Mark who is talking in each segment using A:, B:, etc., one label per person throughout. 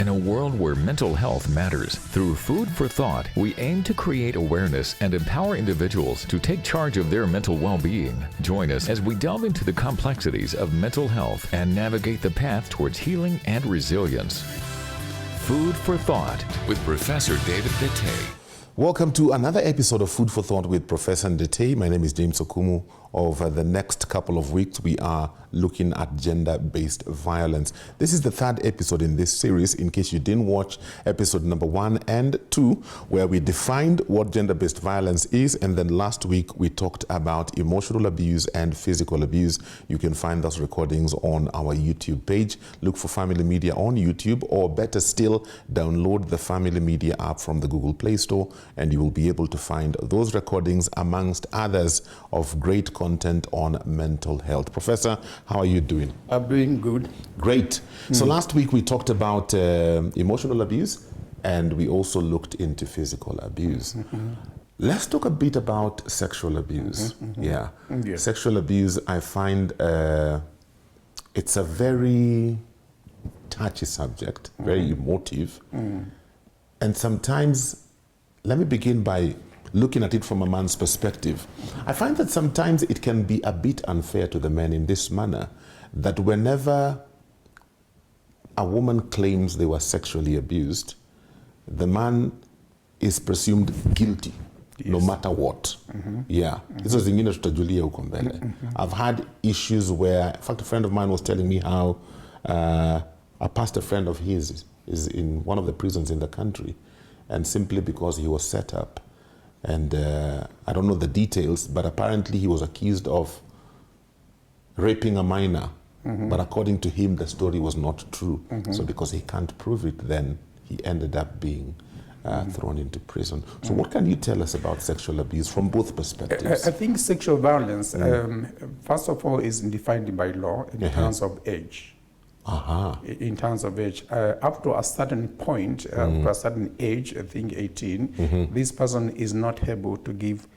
A: In a world where mental health matters, through Food for Thought, we aim to create awareness and empower individuals to take charge of their mental well-being. Join us as we delve into the complexities of mental health and navigate the path towards healing and resilience. Food for Thought with Professor David Dete.
B: Welcome to another episode of Food for Thought with Professor Ndete. My name is James Okumu. Over the next couple of weeks, we are looking at gender-based violence. This is the third episode in this series, in case you didn't watch episode number 1 and 2, where we defined what gender-based violence is, and then last week we talked about emotional abuse and physical abuse. You can find those recordings on our YouTube page. Look for Family Media on YouTube, or better still, download the Family Media app from the Google Play Store, and you will be able to find those recordings amongst others of great content on mental health. Professor, how are you doing?
C: I'm doing good.
B: Great. So last week we talked about emotional abuse, and we also looked into physical abuse. Let's talk a bit about sexual abuse. Yeah. Sexual abuse, I find it's a very touchy subject, very emotive. And sometimes, let me begin by looking at it from a man's perspective. I find that sometimes it can be a bit unfair to the men in this manner, that whenever a woman claims they were sexually abused, the man is presumed guilty, no matter what. Hizo zingine tutajulia huko mbele. I've had issues where, in fact, a friend of mine was telling me how a pastor friend of his is in one of the prisons in the country, and simply because he was set up, and I don't know the details, but apparently he was accused of raping a minor. But according to him, the story was not true. So because he can't prove it, then he ended up being thrown into prison. So what can you tell us about sexual abuse from both perspectives?
C: I think sexual violence, first of all, is defined by law in terms of age. In terms of age, up to a certain point, up to a certain age, I think 18, this person is not able to give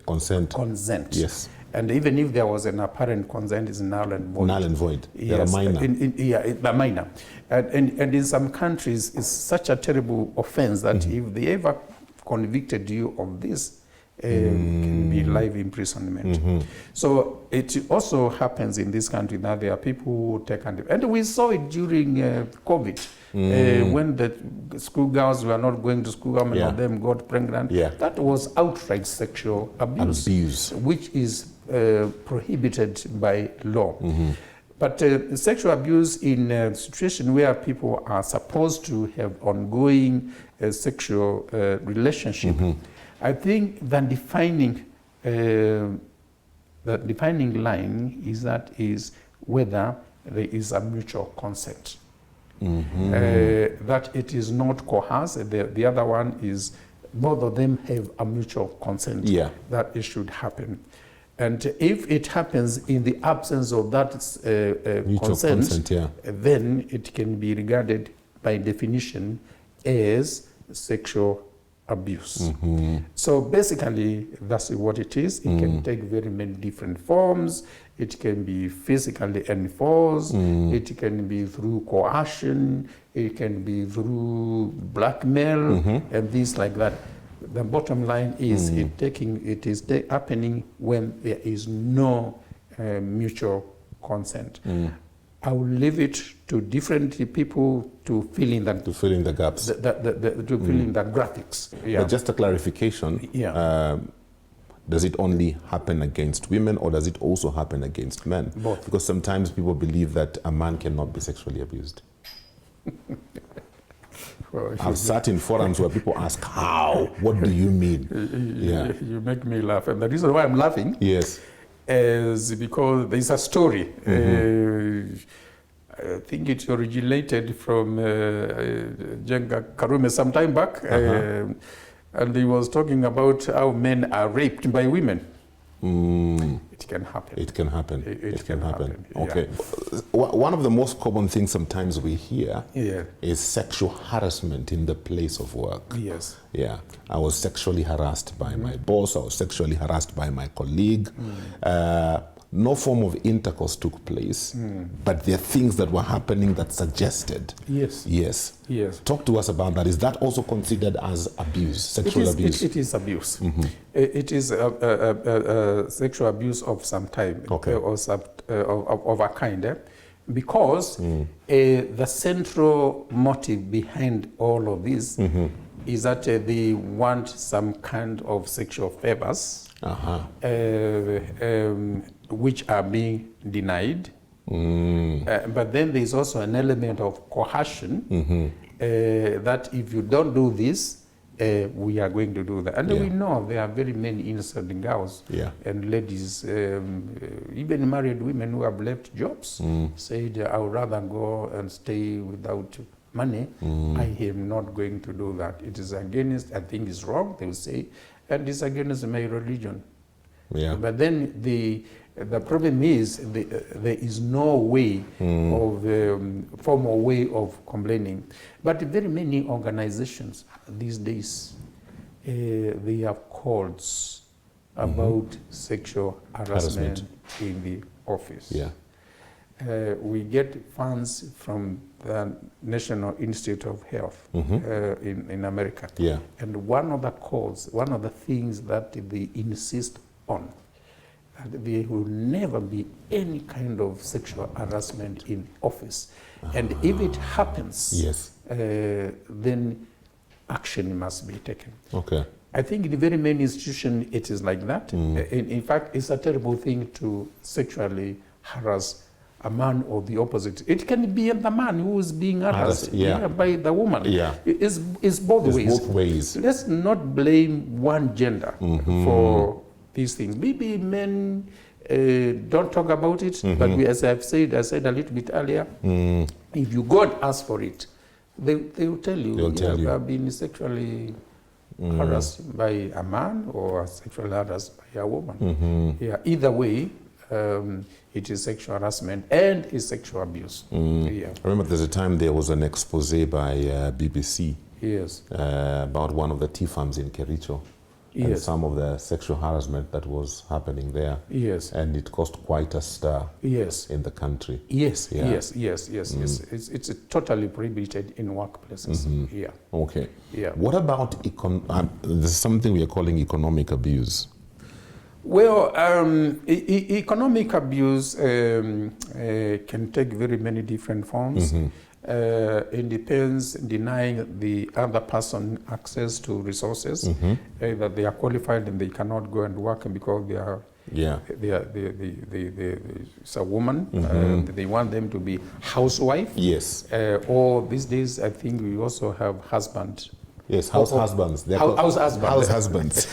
C: consent.
B: Yes.
C: And even if there was an apparent consent, it's null and void.
B: Null and void.
C: Yes.
B: They're minor.
C: They're minor. And in some countries, it's such a terrible offense that if they ever convicted you of this, can be life imprisonment. So it also happens in this country that there are people who take and we saw it during COVID when the schoolgirls were not going to school, many of them got pregnant. That was outright sexual abuse. Which is prohibited by law. But sexual abuse in a situation where people are supposed to have ongoing sexual relationship, I think the defining line is whether there is a mutual consent. That it is not coerced. The other one is both of them have a mutual consent that it should happen. And if it happens in the absence of that consent, then it can be regarded by definition as sexual abuse. So basically, that's what it is. It can take very many different forms. It can be physically enforced. It can be through coercion. It can be through blackmail and things like that. The bottom line is it is happening when there is no mutual consent. I will leave it to different people to fill in that.
B: To fill in the gaps.
C: To fill in the graphics.
B: But just a clarification, does it only happen against women, or does it also happen against men?
C: Both.
B: Because sometimes people believe that a man cannot be sexually abused.
C: Well,
B: I've sat in forums where people ask, how? What do you mean?
C: You make me laugh. And the reason why I'm laughing is because there's a story. I think it originated from Jenga Karume some time back. And he was talking about how men are raped by women. It can happen.
B: It can happen.
C: It can happen.
B: Okay. One of the most common things sometimes we hear is sexual harassment in the place of work.
C: Yes.
B: Yeah. I was sexually harassed by my boss. I was sexually harassed by my colleague. no form of intercourse took place, but there are things that were happening that suggested.
C: Yes.
B: Yes.
C: Yes.
B: Talk to us about that. Is that also considered as abuse, sexual abuse?
C: It is abuse. It is sexual abuse of some type,
B: Okay.
C: or of a kind, because the central motive behind all of this is that they want some kind of sexual favors, which are being denied. But then there's also an element of coercion, that if you don't do this, we are going to do that. And we know there are very many innocent girls and ladies, even married women who have left jobs, said, I would rather go and stay without money. I am not going to do that. It is against, I think it's wrong, they will say, and it's against my religion. But then the problem is there is no way of formal way of complaining. But very many organizations these days, they have codes about sexual harassment in the office. We get funds from the National Institute of Health in America. And one of the codes, one of the things that they insist on, there will never be any kind of sexual harassment in office. And if it happens, then action must be taken. I think in very many institutions it is like that. In fact, it's a terrible thing to sexually harass a man or the opposite. It can be the man who is being harassed by the woman. It's both ways. Let's not blame one gender for these things. Maybe men don't talk about it, but as I said a little bit earlier, if you go and ask for it, they will tell you, you have been sexually harassed by a man or sexually harassed by a woman. Either way, it is sexual harassment and it's sexual abuse.
B: I remember there's a time there was an expose by BBC about one of the tea farms in Kericho. And some of the sexual harassment that was happening there. And it caused quite a stir in the country. It's
C: totally prohibited in workplaces.
B: What about there's something we are calling economic abuse?
C: Well, economic abuse can take very many different forms. It depends, denying the other person access to resources, that they are qualified and they cannot go and work because they are it's a woman. They want them to be housewife. Or these days, I think we also have husband.
B: House husbands.
C: House husbands.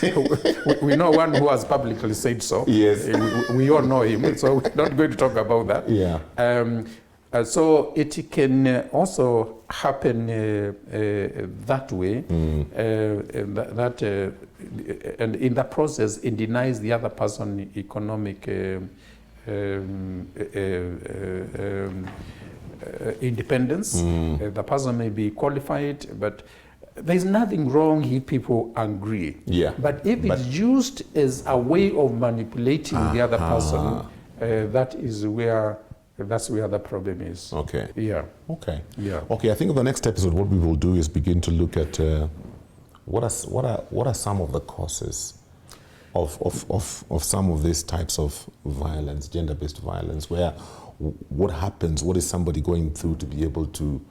C: We know one who has publicly said so. We all know him, so we're not going to talk about that. So it can also happen that way, and in that process, it denies the other person economic independence. The person may be qualified, but there's nothing wrong if people agree. But if it's used as a way of manipulating the other person, that's where the problem is.
B: Okay, I think in the next episode, what we will do is begin to look at what are some of the causes of some of these types of violence, gender-based violence, where what happens, what is somebody going through to be able to,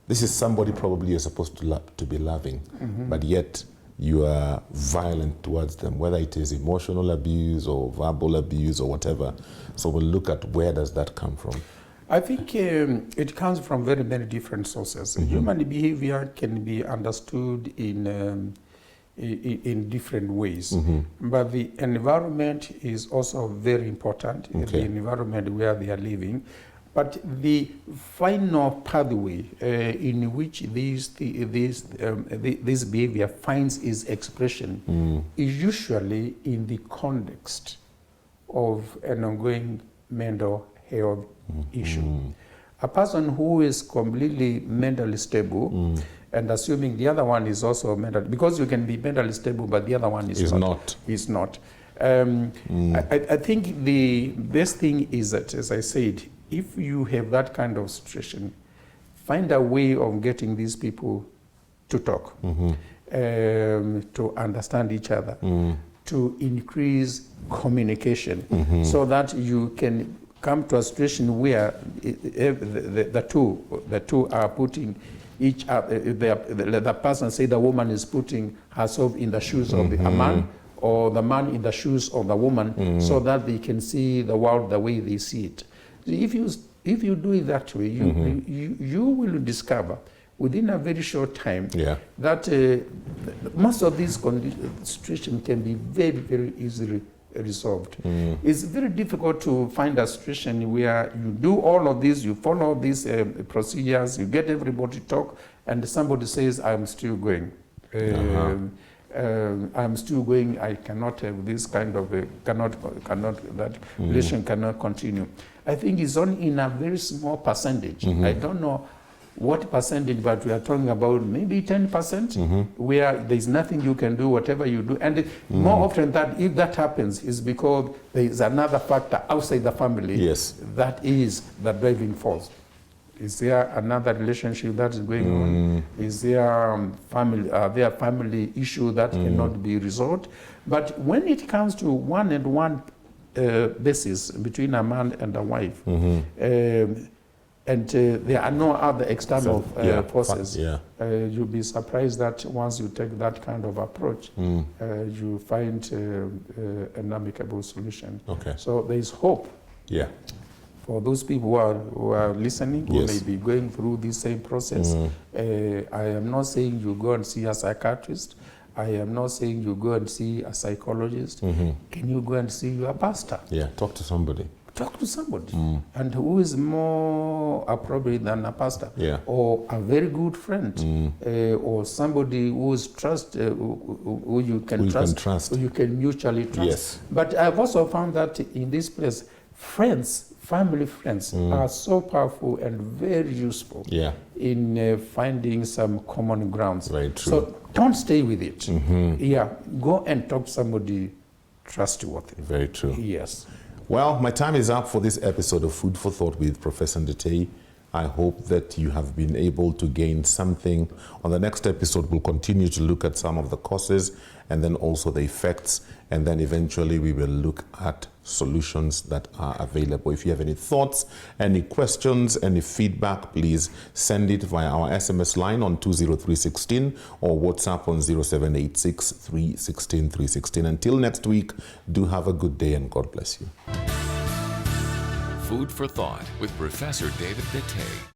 B: this is somebody probably you're supposed to be loving, but yet you are violent towards them, whether it is emotional abuse or verbal abuse or whatever. So we'll look at where does that come from.
C: I think it comes from very many different sources. Human behavior can be understood in different ways, but the environment is also very important. The environment where they are living. But the final pathway in which this behavior finds its expression is usually in the context of an ongoing mental health issue. A person who is completely mentally stable, and assuming the other one is also mentally, because you can be mentally stable, but the other one is not. I think the best thing is that, as I said, if you have that kind of situation, find a way of getting these people to talk, to understand each other, to increase communication, so that you can come to a situation where the two are putting each the person, say the woman is putting herself in the shoes of a man, or the man in the shoes of the woman, so that they can see the world the way they see it. If you do it that way, you will discover within a very short time that most of these situations can be very, very easily resolved. It's very difficult to find a situation where you do all of this, you follow these procedures, you get everybody to talk, and somebody says, I'm still going. I'm still going, I cannot have this kind of, that relation cannot continue. I think it's only in a very small percentage. I don't know what percentage, but we are talking about maybe 10%, where there's nothing you can do, whatever you do. And more often that, if that happens, is because there is another factor outside the family that is the driving force. Is there another relationship that is going on? Is there family issue that cannot be resolved? But when it comes to one-on-one basis between a man and a wife, and there are no other external forces, you'll be surprised that once you take that kind of approach, you find an amicable solution. So there is hope. For those people who are listening, who may be going through this same process. I am not saying you go and see a psychiatrist. I am not saying you go and see a psychologist. Can you go and see your pastor?
B: Talk to somebody.
C: Talk to somebody. And who is more appropriate than a pastor? Or a very good friend, or somebody who is who you can trust, who you can mutually trust. But I've also found that in this place, family friends are so powerful and very useful in finding some common grounds.
B: Very true.
C: So don't stay with it. Go and talk to somebody trustworthy.
B: Very true.
C: Yes.
B: Well, my time is up for this episode of Food for Thought with Professor Ndetei. I hope that you have been able to gain something. On the next episode, we'll continue to look at some of the causes and then also the effects, and then eventually we will look at solutions that are available. If you have any thoughts, any questions, any feedback, please send it via our SMS line on 20316 or WhatsApp on 0786 316 316. Until next week, do have a good day and God bless you.
A: Food for Thought with Professor David Ndetei.